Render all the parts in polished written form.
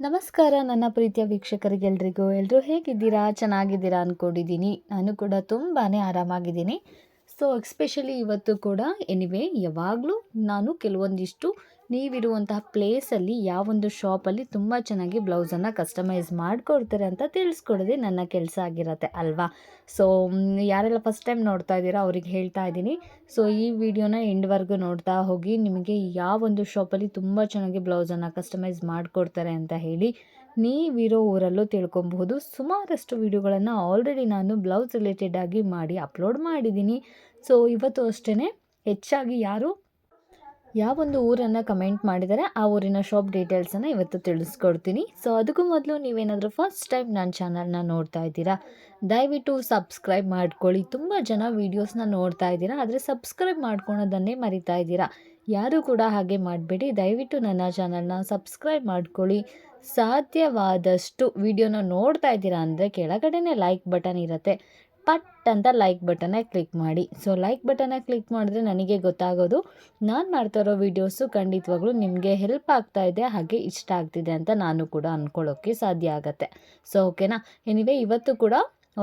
ನಮಸ್ಕಾರ ನನ್ನ ಪ್ರೀತಿಯ ವೀಕ್ಷಕರಿಗೆಲ್ರಿಗೂ ಎಲ್ಲರೂ ಹೇಗಿದ್ದೀರಾ? ಚೆನ್ನಾಗಿದ್ದೀರಾ ಅಂದ್ಕೊಂಡಿದ್ದೀನಿ. ನಾನು ಕೂಡ ತುಂಬಾ ಆರಾಮಾಗಿದ್ದೀನಿ. ಸೊ ಎಕ್ಸ್ಪೆಷಲಿ ಇವತ್ತು ಕೂಡ ಯಾವಾಗಲೂ ನಾನು ಕೆಲವೊಂದಿಷ್ಟು ನೀವಿರುವಂತಹ ಪ್ಲೇಸಲ್ಲಿ ಯಾವೊಂದು ಶಾಪಲ್ಲಿ ತುಂಬ ಚೆನ್ನಾಗಿ ಬ್ಲೌಸನ್ನು ಕಸ್ಟಮೈಸ್ ಮಾಡಿಕೊಡ್ತಾರೆ ಅಂತ ತಿಳಿಸ್ಕೊಡೋದೇ ನನ್ನ ಕೆಲಸ ಆಗಿರುತ್ತೆ ಅಲ್ವಾ? ಸೊ ಯಾರೆಲ್ಲ ಫಸ್ಟ್ ಟೈಮ್ ನೋಡ್ತಾ ಇದ್ದೀರಾ ಅವ್ರಿಗೆ ಹೇಳ್ತಾ ಇದ್ದೀನಿ. ಸೊ ಈ ವಿಡಿಯೋನ ಎಂಡ್ವರೆಗೂ ನೋಡ್ತಾ ಹೋಗಿ. ನಿಮಗೆ ಯಾವೊಂದು ಶಾಪಲ್ಲಿ ತುಂಬ ಚೆನ್ನಾಗಿ ಬ್ಲೌಸನ್ನು ಕಸ್ಟಮೈಸ್ ಮಾಡಿಕೊಡ್ತಾರೆ ಅಂತ ಹೇಳಿ ನೀವಿರೋ ಊರಲ್ಲೂ ತಿಳ್ಕೊಬಹುದು. ಸುಮಾರಷ್ಟು ವಿಡಿಯೋಗಳನ್ನು ಆಲ್ರೆಡಿ ನಾನು ಬ್ಲೌಸ್ ರಿಲೇಟೆಡ್ ಆಗಿ ಮಾಡಿ ಅಪ್ಲೋಡ್ ಮಾಡಿದ್ದೀನಿ. ಸೊ ಇವತ್ತು ಅಷ್ಟೇ ಹೆಚ್ಚಾಗಿ ಯಾವೊಂದು ಊರನ್ನು ಕಮೆಂಟ್ ಮಾಡಿದರೆ ಆ ಊರಿನ ಶಾಪ್ ಡೀಟೇಲ್ಸನ್ನು ಇವತ್ತು ತಿಳಿಸ್ಕೊಡ್ತೀನಿ. ಸೊ ಅದಕ್ಕೂ ಮೊದಲು ನೀವೇನಾದರೂ ಫಸ್ಟ್ ಟೈಮ್ ನನ್ನ ಚಾನಲ್ನ ನೋಡ್ತಾ ಇದ್ದೀರಾ, ದಯವಿಟ್ಟು ಸಬ್ಸ್ಕ್ರೈಬ್ ಮಾಡ್ಕೊಳ್ಳಿ. ತುಂಬ ಜನ ವೀಡಿಯೋಸ್ನ ನೋಡ್ತಾ ಇದ್ದೀರಾ, ಆದರೆ ಸಬ್ಸ್ಕ್ರೈಬ್ ಮಾಡ್ಕೊಳೋದನ್ನೇ ಮರಿತಾ ಇದ್ದೀರಾ. ಯಾರೂ ಕೂಡ ಹಾಗೆ ಮಾಡಬೇಡಿ. ದಯವಿಟ್ಟು ನನ್ನ ಚಾನಲ್ನ ಸಬ್ಸ್ಕ್ರೈಬ್ ಮಾಡ್ಕೊಳ್ಳಿ. ಸಾಧ್ಯವಾದಷ್ಟು ವಿಡಿಯೋನ ನೋಡ್ತಾ ಇದ್ದೀರಾ ಅಂದರೆ ಕೆಳಗಡೆನೇ ಲೈಕ್ ಬಟನ್ ಇರುತ್ತೆ, ಪಟ್ ಅಂತ ಲೈಕ್ ಬಟನ್ನ ಕ್ಲಿಕ್ ಮಾಡಿ. ಸೊ ಲೈಕ್ ಬಟನ್ನ ಕ್ಲಿಕ್ ಮಾಡಿದ್ರೆ ನನಗೆ ಗೊತ್ತಾಗೋದು ನಾನು ಮಾಡ್ತಾ ಇರೋ ವೀಡಿಯೋಸು ಖಂಡಿತವಾಗ್ಲೂ ನಿಮಗೆ ಹೆಲ್ಪ್ ಆಗ್ತಾ ಇದೆ, ಹಾಗೆ ಇಷ್ಟ ಆಗ್ತಿದೆ ಅಂತ ನಾನು ಕೂಡ ಅಂದ್ಕೊಳ್ಳೋಕ್ಕೆ ಸಾಧ್ಯ ಆಗುತ್ತೆ. ಸೊ ಓಕೆನಾ? ಇವತ್ತು ಕೂಡ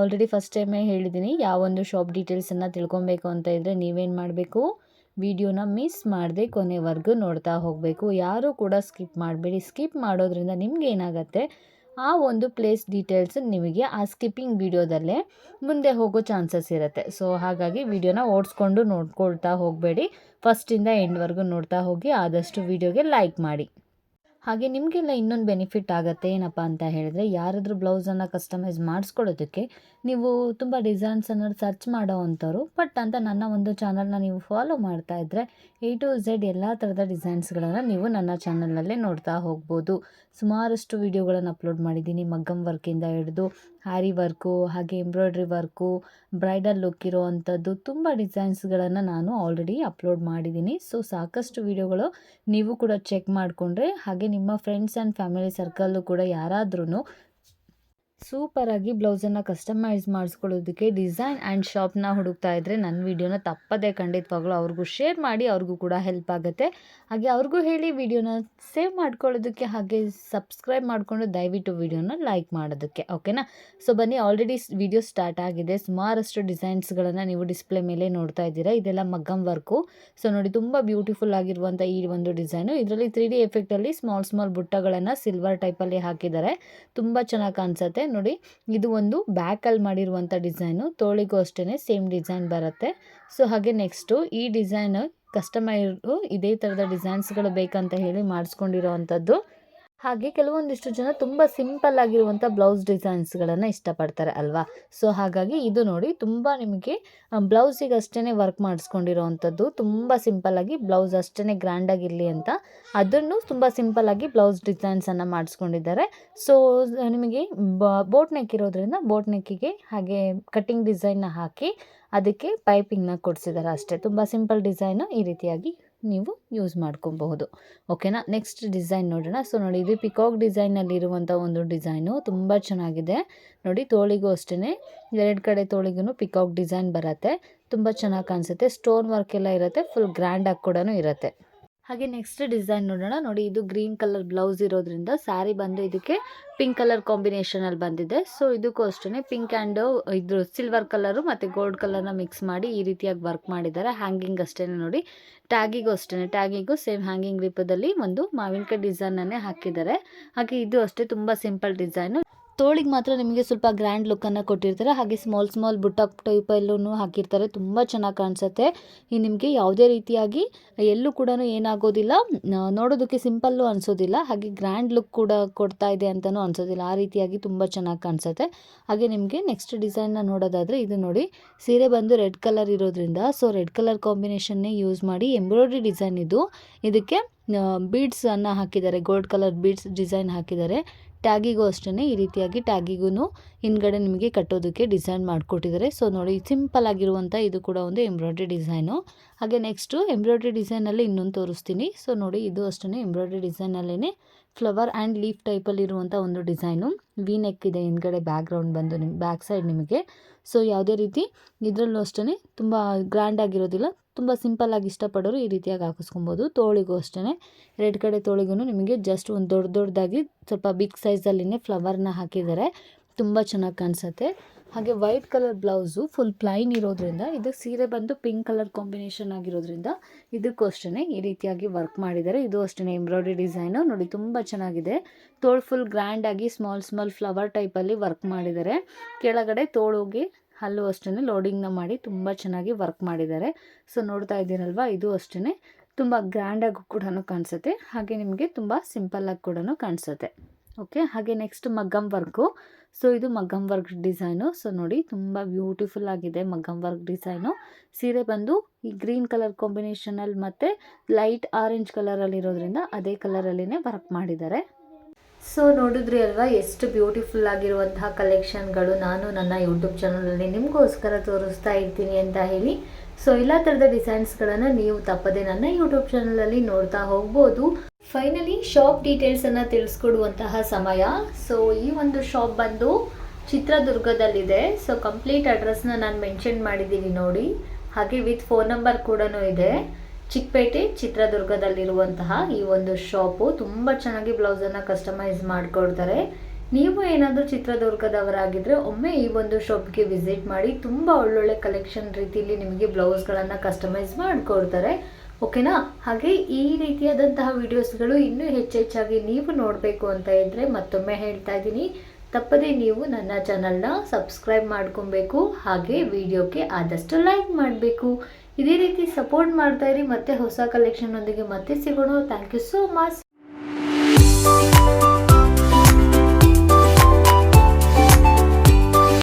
ಆಲ್ರೆಡಿ ಫಸ್ಟ್ ಟೈಮೇ ಹೇಳಿದ್ದೀನಿ, ಯಾವೊಂದು ಶಾಪ್ ಡೀಟೇಲ್ಸನ್ನು ತಿಳ್ಕೊಬೇಕು ಅಂತ ಇದ್ದರೆ ನೀವೇನು ಮಾಡಬೇಕು, ವಿಡಿಯೋನ ಮಿಸ್ ಮಾಡದೆ ಕೊನೆವರೆಗೂ ನೋಡ್ತಾ ಹೋಗಬೇಕು. ಯಾರೂ ಕೂಡ ಸ್ಕಿಪ್ ಮಾಡಬೇಡಿ. ಸ್ಕಿಪ್ ಮಾಡೋದ್ರಿಂದ ನಿಮ್ಗೆ ಏನಾಗುತ್ತೆ, ಆ ಒಂದು ಪ್ಲೇಸ್ ಡೀಟೇಲ್ಸ್ ನಿಮಗೆ ಆ ಸ್ಕಿಪ್ಪಿಂಗ್ ವಿಡಿಯೋದಲ್ಲೇ ಮುಂದೆ ಹೋಗೋ ಚಾನ್ಸಸ್ ಇರುತ್ತೆ. ಸೊ ಹಾಗಾಗಿ ವಿಡಿಯೋನ ಓಡಿಸ್ಕೊಂಡು ನೋಡ್ಕೊಳ್ತಾ ಹೋಗಬೇಡಿ. ಫಸ್ಟಿಂದ ಎಂಡ್ವರೆಗೂ ನೋಡ್ತಾ ಹೋಗಿ. ಆದಷ್ಟು ವಿಡಿಯೋಗೆ ಲೈಕ್ ಮಾಡಿ. ಹಾಗೆ ನಿಮಗೆಲ್ಲ ಇನ್ನೊಂದು ಬೆನಿಫಿಟ್ ಆಗುತ್ತೆ. ಏನಪ್ಪ ಅಂತ ಹೇಳಿದ್ರೆ, ಯಾರಾದರೂ ಬ್ಲೌಸನ್ನು ಕಸ್ಟಮೈಸ್ ಮಾಡಿಸ್ಕೊಳ್ಳೋದಕ್ಕೆ ನೀವು ತುಂಬ ಡಿಸೈನ್ಸನ್ನು ಸರ್ಚ್ ಮಾಡೋ ಅಂಥವ್ರು ಬಟ್ ಅಂತ ನನ್ನ ಒಂದು ಚಾನಲ್ನ ನೀವು ಫಾಲೋ ಮಾಡ್ತಾ ಇದ್ದರೆ A to Z ಎಲ್ಲ ಥರದ ಡಿಸೈನ್ಸ್ಗಳನ್ನು ನೀವು ನನ್ನ ಚಾನಲ್ನಲ್ಲೇ ನೋಡ್ತಾ ಹೋಗ್ಬೋದು. ಸುಮಾರಷ್ಟು ವಿಡಿಯೋಗಳನ್ನು ಅಪ್ಲೋಡ್ ಮಾಡಿದ್ದೀನಿ. ಮಗ್ಗಮ್ ವರ್ಕಿಂದ ಹಿಡಿದು ಹ್ಯಾರಿ ವರ್ಕು, ಹಾಗೆ ಎಂಬ್ರಾಯ್ಡ್ರಿ ವರ್ಕು, ಬ್ರೈಡಲ್ ಲುಕ್ ಇರೋ ಅಂಥದ್ದು ತುಂಬ ಡಿಸೈನ್ಸ್ಗಳನ್ನು ನಾನು ಆಲ್ರೆಡಿ ಅಪ್ಲೋಡ್ ಮಾಡಿದ್ದೀನಿ. ಸೊ ಸಾಕಷ್ಟು ವಿಡಿಯೋಗಳು ನೀವು ಕೂಡ ಚೆಕ್ ಮಾಡಿಕೊಂಡ್ರೆ, ಹಾಗೆ ನಿಮ್ಮ ಫ್ರೆಂಡ್ಸ್ ಆ್ಯಂಡ್ ಫ್ಯಾಮಿಲಿ ಸರ್ಕಲ್ಲು ಕೂಡ ಯಾರಾದ್ರೂ ಸೂಪರಾಗಿ ಬ್ಲೌಸನ್ನು ಕಸ್ಟಮೈಸ್ ಮಾಡಿಸ್ಕೊಳ್ಳೋದಕ್ಕೆ ಡಿಸೈನ್ ಆ್ಯಂಡ್ ಶಾಪ್ನ ಹುಡುಕ್ತಾ ಇದ್ದರೆ ನನ್ನ ವಿಡಿಯೋನ ತಪ್ಪದೇ ಖಂಡಿತವಾಗ್ಲೂ ಅವ್ರಿಗೂ ಶೇರ್ ಮಾಡಿ. ಅವ್ರಿಗೂ ಕೂಡ ಹೆಲ್ಪ್ ಆಗುತ್ತೆ. ಹಾಗೆ ಅವ್ರಿಗೂ ಹೇಳಿ ವಿಡಿಯೋನ ಸೇವ್ ಮಾಡ್ಕೊಳ್ಳೋದಕ್ಕೆ, ಹಾಗೆ ಸಬ್ಸ್ಕ್ರೈಬ್ ಮಾಡಿಕೊಂಡು ದಯವಿಟ್ಟು ವಿಡಿಯೋನ ಲೈಕ್ ಮಾಡೋದಕ್ಕೆ. ಓಕೆನಾ? ಸೊ ಬನ್ನಿ, ಆಲ್ರೆಡಿ ವಿಡಿಯೋ ಸ್ಟಾರ್ಟ್ ಆಗಿದೆ. ಸುಮಾರಷ್ಟು ಡಿಸೈನ್ಸ್ಗಳನ್ನು ನೀವು ಡಿಸ್ಪ್ಲೇ ಮೇಲೆ ನೋಡ್ತಾ ಇದ್ದೀರಾ. ಇದೆಲ್ಲ ಮಗ್ಗಮ್ ವರ್ಕು. ಸೊ ನೋಡಿ, ತುಂಬ ಬ್ಯೂಟಿಫುಲ್ ಆಗಿರುವಂಥ ಈ ಒಂದು ಡಿಸೈನು. ಇದರಲ್ಲಿ 3D ಎಫೆಕ್ಟಲ್ಲಿ ಸ್ಮಾಲ್ ಬುಟ್ಟಗಳನ್ನು ಸಿಲ್ವರ್ ಟೈಪಲ್ಲಿ ಹಾಕಿದ್ದಾರೆ. ತುಂಬ ಚೆನ್ನಾಗಿ ಕಾಣಿಸುತ್ತೆ ನೋಡಿ. ಇದು ಒಂದು ಬ್ಯಾಕಲ್ಲಿ ಮಾಡಿರುವಂಥ ಡಿಸೈನು. ತೋಳಿಗೂ ಅಷ್ಟೇ ಸೇಮ್ ಡಿಸೈನ್ ಬರುತ್ತೆ. ಸೊ ಹಾಗೆ ನೆಕ್ಸ್ಟು ಈ ಡಿಸೈನು ಕಸ್ಟಮೈರು ಇದೇ ಥರದ ಡಿಸೈನ್ಸ್ಗಳು ಬೇಕಂತ ಹೇಳಿ ಮಾಡಿಸ್ಕೊಂಡಿರೋ ಅಂಥದ್ದು. ಹಾಗೆ ಕೆಲವೊಂದಿಷ್ಟು ಜನ ತುಂಬ ಸಿಂಪಲ್ ಆಗಿರುವಂಥ ಬ್ಲೌಸ್ ಡಿಸೈನ್ಸ್ಗಳನ್ನು ಇಷ್ಟಪಡ್ತಾರೆ ಅಲ್ವಾ? ಸೊ ಹಾಗಾಗಿ ಇದು ನೋಡಿ, ತುಂಬ ನಿಮಗೆ ಬ್ಲೌಸಿಗೆ ಅಷ್ಟೇ ವರ್ಕ್ ಮಾಡಿಸ್ಕೊಂಡಿರೋ ಅಂಥದ್ದು. ತುಂಬ ಸಿಂಪಲ್ಲಾಗಿ ಬ್ಲೌಸ್ ಅಷ್ಟೇ ಗ್ರ್ಯಾಂಡಾಗಿರಲಿ ಅಂತ ಅದನ್ನು ತುಂಬ ಸಿಂಪಲ್ಲಾಗಿ ಬ್ಲೌಸ್ ಡಿಸೈನ್ಸನ್ನು ಮಾಡಿಸ್ಕೊಂಡಿದ್ದಾರೆ. ಸೊ ನಿಮಗೆ ಬೋಟ್ ನೆಕ್ ಇರೋದ್ರಿಂದ ಬೋಟ್ ನೆಕ್ಕಿಗೆ ಹಾಗೆ ಕಟ್ಟಿಂಗ್ ಡಿಸೈನ್ನ ಹಾಕಿ ಅದಕ್ಕೆ ಪೈಪಿಂಗ್ನ ಕೊಡಿಸಿದ್ದಾರೆ ಅಷ್ಟೇ. ತುಂಬ ಸಿಂಪಲ್ ಡಿಸೈನು. ಈ ರೀತಿಯಾಗಿ ನೀವು ಯೂಸ್ ಮಾಡ್ಕೊಬಹುದು. ಓಕೆನಾ? ನೆಕ್ಸ್ಟ್ ಡಿಸೈನ್ ನೋಡೋಣ. ಸೊ ನೋಡಿ, ಇದು ಪಿಕಾಕ್ ಡಿಸೈನಲ್ಲಿರುವಂಥ ಒಂದು ಡಿಸೈನು. ತುಂಬ ಚೆನ್ನಾಗಿದೆ ನೋಡಿ. ತೋಳಿಗೂ ಅಷ್ಟೇ ಎರಡು ಕಡೆ ತೋಳಿಗೂ ಪಿಕಾಕ್ ಡಿಸೈನ್ ಬರುತ್ತೆ. ತುಂಬ ಚೆನ್ನಾಗಿ ಕಾಣಿಸುತ್ತೆ. ಸ್ಟೋನ್ ವರ್ಕ್ ಎಲ್ಲ ಇರುತ್ತೆ. ಫುಲ್ ಗ್ರ್ಯಾಂಡಾಗಿ ಕೂಡ ಇರುತ್ತೆ. ಹಾಗೆ ನೆಕ್ಸ್ಟ್ ಡಿಸೈನ್ ನೋಡೋಣ. ನೋಡಿ, ಇದು ಗ್ರೀನ್ ಕಲರ್ ಬ್ಲೌಸ್ ಇರೋದ್ರಿಂದ ಸ್ಯಾರಿ ಬಂದು ಇದಕ್ಕೆ ಪಿಂಕ್ ಕಲರ್ ಕಾಂಬಿನೇಷನಲ್ಲಿ ಬಂದಿದೆ. ಸೊ ಇದಕ್ಕೂ ಅಷ್ಟೇ ಪಿಂಕ್ ಆ್ಯಂಡ್ ಇದ್ರ ಸಿಲ್ವರ್ ಕಲರು ಮತ್ತು ಗೋಲ್ಡ್ ಕಲರ್ನ ಮಿಕ್ಸ್ ಮಾಡಿ ಈ ರೀತಿಯಾಗಿ ವರ್ಕ್ ಮಾಡಿದ್ದಾರೆ. ಹ್ಯಾಂಗಿಂಗ್ ಅಷ್ಟೇ ನೋಡಿ. ಟ್ಯಾಗಿಗೂ ಅಷ್ಟೇ, ಟ್ಯಾಗಿಗೂ ಸೇಮ್ ಹ್ಯಾಂಗಿಂಗ್ ರೂಪದಲ್ಲಿ ಒಂದು ಮಾವಿನಕಾಯಿ ಡಿಸೈನನ್ನೇ ಹಾಕಿದ್ದಾರೆ. ಹಾಗೆ ಇದು ಅಷ್ಟೇ ತುಂಬ ಸಿಂಪಲ್ ಡಿಸೈನು. ತೋಳಿಗೆ ಮಾತ್ರ ನಿಮಗೆ ಸ್ವಲ್ಪ ಗ್ರ್ಯಾಂಡ್ ಲುಕ್ಕನ್ನು ಕೊಟ್ಟಿರ್ತಾರೆ. ಹಾಗೆ ಸ್ಮಾಲ್ ಬುಟ್ಟ ಟೈಪಲ್ಲೂ ಹಾಕಿರ್ತಾರೆ. ತುಂಬ ಚೆನ್ನಾಗಿ ಕಾಣಿಸುತ್ತೆ. ಈ ನಿಮಗೆ ಯಾವುದೇ ರೀತಿಯಾಗಿ ಎಲ್ಲೂ ಕೂಡ ಏನಾಗೋದಿಲ್ಲ, ನೋಡೋದಕ್ಕೆ ಸಿಂಪಲ್ಲು ಅನಿಸೋದಿಲ್ಲ, ಹಾಗೆ ಗ್ರ್ಯಾಂಡ್ ಲುಕ್ ಕೂಡ ಕೊಡ್ತಾ ಇದೆ ಅಂತಲೂ ಅನಿಸೋದಿಲ್ಲ. ಆ ರೀತಿಯಾಗಿ ತುಂಬ ಚೆನ್ನಾಗಿ ಕಾಣಿಸುತ್ತೆ. ಹಾಗೆ ನಿಮಗೆ ನೆಕ್ಸ್ಟ್ ಡಿಸೈನ್ನ ನೋಡೋದಾದರೆ, ಇದು ನೋಡಿ, ಸೀರೆ ಬಂದು ರೆಡ್ ಕಲರ್ ಇರೋದ್ರಿಂದ ಸೊ ರೆಡ್ ಕಲರ್ ಕಾಂಬಿನೇಷನ್ನೇ ಯೂಸ್ ಮಾಡಿ ಎಂಬ್ರಾಯ್ಡ್ರಿ ಡಿಸೈನ್ ಇದು. ಇದಕ್ಕೆ ಬೀಡ್ಸನ್ನು ಹಾಕಿದ್ದಾರೆ, ಗೋಲ್ಡ್ ಕಲರ್ ಬೀಡ್ಸ್ ಡಿಸೈನ್ ಹಾಕಿದ್ದಾರೆ. ಟ್ಯಾಗಿಗೂ ಅಷ್ಟೇ ಈ ರೀತಿಯಾಗಿ ಟ್ಯಾಗಿಗೂ ಹಿಂದ್ಗಡೆ ನಿಮಗೆ ಕಟ್ಟೋದಕ್ಕೆ ಡಿಸೈನ್ ಮಾಡಿಕೊಟ್ಟಿದ್ದಾರೆ. ಸೊ ನೋಡಿ, ಸಿಂಪಲ್ ಆಗಿರುವಂಥ ಇದು ಕೂಡ ಒಂದು ಎಂಬ್ರಾಯ್ಡ್ರಿ ಡಿಸೈನು. ಹಾಗೆ ನೆಕ್ಸ್ಟು ಎಂಬ್ರಾಯ್ಡ್ರಿ ಡಿಸೈನಲ್ಲಿ ಇನ್ನೊಂದು ತೋರಿಸ್ತೀನಿ. ಸೊ ನೋಡಿ, ಇದು ಅಷ್ಟೇ ಎಂಬ್ರಾಯ್ಡ್ರಿ ಡಿಸೈನಲ್ಲೇ ಫ್ಲವರ್ ಆ್ಯಂಡ್ ಲೀಫ್ ಟೈಪಲ್ಲಿರುವಂಥ ಒಂದು ಡಿಸೈನು. ವಿ ನೆಕ್ ಇದೆ ಹಿಂದ್ಗಡೆ, ಬ್ಯಾಕ್ಗ್ರೌಂಡ್ ಬಂದು ಬ್ಯಾಕ್ ಸೈಡ್ ನಿಮಗೆ. ಸೊ ಯಾವುದೇ ರೀತಿ ಇದರಲ್ಲೂ ಅಷ್ಟೇ ತುಂಬ ಗ್ರ್ಯಾಂಡ್ ಆಗಿರೋದಿಲ್ಲ, ತುಂಬ ಸಿಂಪಲ್ಲಾಗಿ ಇಷ್ಟಪಡೋರು ಈ ರೀತಿಯಾಗಿ ಹಾಕಿಸ್ಕೊಬೋದು. ತೋಳಿಗೂ ಅಷ್ಟೇ, 2 ಕಡೆ ತೋಳಿಗೂ ನಿಮಗೆ ಜಸ್ಟ್ ಒಂದು ದೊಡ್ಡದಾಗಿ ಸ್ವಲ್ಪ ಬಿಗ್ ಸೈಜಲ್ಲಿನೇ ಫ್ಲವರ್ನ ಹಾಕಿದ್ದಾರೆ, ತುಂಬ ಚೆನ್ನಾಗಿ ಕಾಣಿಸುತ್ತೆ. ಹಾಗೆ white colour blouse full plain ಇರೋದ್ರಿಂದ, ಇದು ಸೀರೆ ಬಂದು ಪಿಂಕ್ ಕಲರ್ ಕಾಂಬಿನೇಷನ್ ಆಗಿರೋದ್ರಿಂದ ಇದಕ್ಕೂ ಅಷ್ಟೇ ಈ ರೀತಿಯಾಗಿ ವರ್ಕ್ ಮಾಡಿದ್ದಾರೆ. ಇದು ಅಷ್ಟೇ ಎಂಬ್ರಾಯ್ಡ್ರಿ ಡಿಸೈನು ನೋಡಿ, ತುಂಬ ಚೆನ್ನಾಗಿದೆ. ತೋಳು ಫುಲ್ ಗ್ರ್ಯಾಂಡಾಗಿ ಸ್ಮಾಲ್ ಫ್ಲವರ್ ಟೈಪಲ್ಲಿ ವರ್ಕ್ ಮಾಡಿದ್ದಾರೆ. ಕೆಳಗಡೆ ತೋಳಿಗೆ ಅಲ್ಲೂ ಅಷ್ಟೇ ಲೋಡಿಂಗ್ನ ಮಾಡಿ ತುಂಬ ಚೆನ್ನಾಗಿ ವರ್ಕ್ ಮಾಡಿದ್ದಾರೆ. ಸೊ ನೋಡ್ತಾ ಇದ್ದೀರಲ್ವ, ಇದು ಅಷ್ಟೇ ತುಂಬ ಗ್ರ್ಯಾಂಡಾಗಿ ಕೂಡ ಕಾಣಿಸುತ್ತೆ, ಹಾಗೆ ನಿಮಗೆ ತುಂಬ ಸಿಂಪಲ್ಲಾಗಿ ಕೂಡ ಕಾಣಿಸುತ್ತೆ. ಓಕೆ, ಹಾಗೆ ನೆಕ್ಸ್ಟ್ ಮಗ್ಗಮ್ ವರ್ಕು. ಸೊ ಇದು ಮಗ್ಗಮ್ ವರ್ಕ್ ಡಿಸೈನು. ಸೊ ನೋಡಿ, ತುಂಬ ಬ್ಯೂಟಿಫುಲ್ ಆಗಿದೆ ಮಗ್ಗಮ್ ವರ್ಕ್ ಡಿಸೈನು. ಸೀರೆ ಬಂದು ಈ ಗ್ರೀನ್ ಕಲರ್ ಕಾಂಬಿನೇಷನಲ್ಲಿ ಮತ್ತು ಲೈಟ್ ಆರೆಂಜ್ ಕಲರಲ್ಲಿ ಇರೋದ್ರಿಂದ ಅದೇ ಕಲರಲ್ಲಿನೇ ವರ್ಕ್ ಮಾಡಿದ್ದಾರೆ. ಸೊ ನೋಡಿದ್ರಿ ಅಲ್ವಾ, ಎಷ್ಟು ಬ್ಯೂಟಿಫುಲ್ ಆಗಿರುವಂತಹ ಕಲೆಕ್ಷನ್ಗಳು ನಾನು ನನ್ನ ಯೂಟ್ಯೂಬ್ ಚಾನಲಲ್ಲಿ ನಿಮಗೋಸ್ಕರ ತೋರಿಸ್ತಾ ಇರ್ತೀನಿ ಅಂತ ಹೇಳಿ. ಸೊ ಎಲ್ಲ ಥರದ ಡಿಸೈನ್ಸ್ಗಳನ್ನು ನೀವು ತಪ್ಪದೆ ನನ್ನ ಯೂಟ್ಯೂಬ್ ಚಾನಲಲ್ಲಿ ನೋಡ್ತಾ ಹೋಗ್ಬೋದು. ಫೈನಲಿ ಶಾಪ್ ಡೀಟೇಲ್ಸನ್ನು ತಿಳಿಸ್ಕೊಡುವಂತಹ ಸಮಯ. ಸೊ ಈ ಒಂದು ಶಾಪ್ ಬಂದು ಚಿತ್ರದುರ್ಗದಲ್ಲಿದೆ. ಸೊ ಕಂಪ್ಲೀಟ್ ಅಡ್ರೆಸ್ನ ನಾನು ಮೆನ್ಷನ್ ಮಾಡಿದ್ದೀನಿ ನೋಡಿ, ಹಾಗೆ ವಿತ್ ಫೋನ್ ನಂಬರ್ ಕೂಡ ಇದೆ. ಚಿಕ್ಕಪೇಟೆ ಚಿತ್ರದುರ್ಗದಲ್ಲಿರುವಂತಹ ಈ ಒಂದು ಶಾಪು ತುಂಬ ಚೆನ್ನಾಗಿ ಬ್ಲೌಸನ್ನು ಕಸ್ಟಮೈಸ್ ಮಾಡಿಕೊಡ್ತಾರೆ. ನೀವು ಏನಾದರೂ ಚಿತ್ರದುರ್ಗದವರಾಗಿದ್ದರೆ ಒಮ್ಮೆ ಈ ಒಂದು ಶಾಪ್ಗೆ ವಿಸಿಟ್ ಮಾಡಿ, ತುಂಬ ಒಳ್ಳೊಳ್ಳೆ ಕಲೆಕ್ಷನ್ ರೀತಿಯಲ್ಲಿ ನಿಮಗೆ ಬ್ಲೌಸ್ಗಳನ್ನು ಕಸ್ಟಮೈಸ್ ಮಾಡಿಕೊಡ್ತಾರೆ. ಓಕೆನಾ? ಹಾಗೆ ಈ ರೀತಿಯಾದಂತಹ ವಿಡಿಯೋಸ್ಗಳು ಇನ್ನೂ ಹೆಚ್ಚೆಚ್ಚಾಗಿ ನೀವು ನೋಡಬೇಕು ಅಂತ ಇದ್ದರೆ ಮತ್ತೊಮ್ಮೆ ಹೇಳ್ತಾ ಇದ್ದೀನಿ, ತಪ್ಪದೇ ನೀವು ನನ್ನ ಚಾನಲ್ನ ಸಬ್ಸ್ಕ್ರೈಬ್ ಮಾಡ್ಕೊಬೇಕು, ಹಾಗೆ ವಿಡಿಯೋಕ್ಕೆ ಆದಷ್ಟು ಲೈಕ್ ಮಾಡಬೇಕು. ಇದೇ ರೀತಿ ಸಪೋರ್ಟ್ ಮಾಡ್ತಾ ಇರಿ. ಮತ್ತೆ ಹೊಸ ಕಲೆಕ್ಷನ್ ಒಂದಿಗೆ ಮತ್ತೆ ಸಿಗೋಣ. Thank you so much.